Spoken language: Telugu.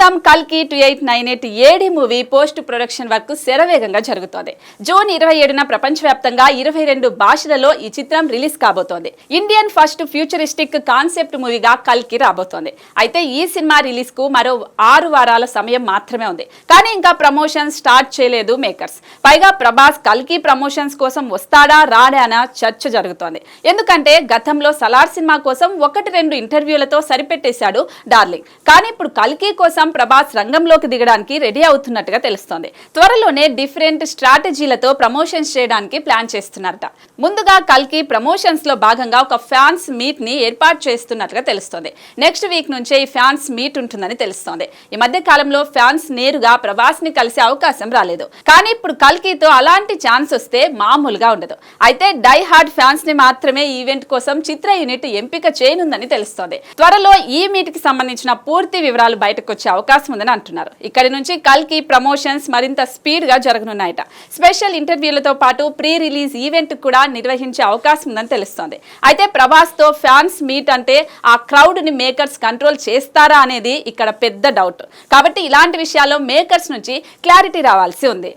ప్రస్తుతం కల్కి 2898 AD movie post production work శరవేగంగా జరుగుతోంది. జూన్ 27న ప్రపంచవ్యాప్తంగా 22 భాషలలో ఈ చిత్రం రిలీజ్ కాబోతోంది. ఇండియన్ ఫస్ట్ ఫ్యూచరిస్టిక్ కాన్సెప్ట్ మూవీగా కల్కి రాబోతోంది. అయితే ఈ సినిమా రిలీజ్ కు మరో 6 వారాల సమయం మాత్రమే ఉంది. కానీ ఇంకా ప్రమోషన్ స్టార్ట్ చేయలేదు మేకర్స్. పైగా ప్రభాస్ కల్కి ప్రమోషన్స్ కోసం వస్తాడా రాడా అన్న చర్చ జరుగుతోంది. ఎందుకంటే గతంలో సలార్ సినిమా కోసం 1-2 ఇంటర్వ్యూలతో సరిపెట్టేశాడు డార్లింగ్. కానీ ఇప్పుడు కల్కి కోసం ప్రభాస్ రంగంలోకి దిగడానికి రెడీ అవుతున్నట్టుగా తెలుస్తోంది. త్వరలోనే డిఫరెంట్ స్ట్రాటజీలతో ప్రమోషన్స్ చేయడానికి ప్లాన్ చేస్తున్నారట. ముందుగా కల్కి ప్రమోషన్స్ లో భాగంగా ఒక ఫ్యాన్స్ మీట్ ని ఏర్పాటు చేస్తున్నట్టుగా తెలుస్తోంది. నెక్స్ట్ వీక్ నుంచే ఈ ఫ్యాన్స్ మీట్ ఉంటుందని తెలుస్తోంది. ఈ మధ్య కాలంలో ఫ్యాన్స్ నేరుగా ప్రభాస్ ని కలిసే అవకాశం రాలేదు. కానీ ఇప్పుడు కల్కితో అలాంటి ఛాన్స్ వస్తే మామూలుగా ఉండదు. అయితే డై హార్డ్ ఫ్యాన్స్ ని మాత్రమే ఈవెంట్ కోసం చిత్ర యూనిట్ ఎంపిక చేయనుందని తెలుస్తోంది. త్వరలో ఈ మీట్ కి సంబంధించిన పూర్తి వివరాలు బయటకు వచ్చే అవకాశం ఉందని అంటున్నారు. ఇక్కడి నుంచి కల్కి ప్రమోషన్స్ మరింత స్పీడ్ గా జరగనున్నాయట. స్పెషల్ ఇంటర్వ్యూలతో పాటు ప్రీ రిలీజ్ ఈవెంట్ కూడా నిర్వహించే అవకాశం ఉందని తెలుస్తోంది. అయితే ప్రభాస్ తో ఫ్యాన్స్ మీట్ అంటే ఆ క్రౌడ్ ని మేకర్స్ కంట్రోల్ చేస్తారా అనేది ఇక్కడ పెద్ద డౌట్. కాబట్టి ఇలాంటి విషయాల్లో మేకర్స్ నుంచి క్లారిటీ రావాల్సి ఉంది.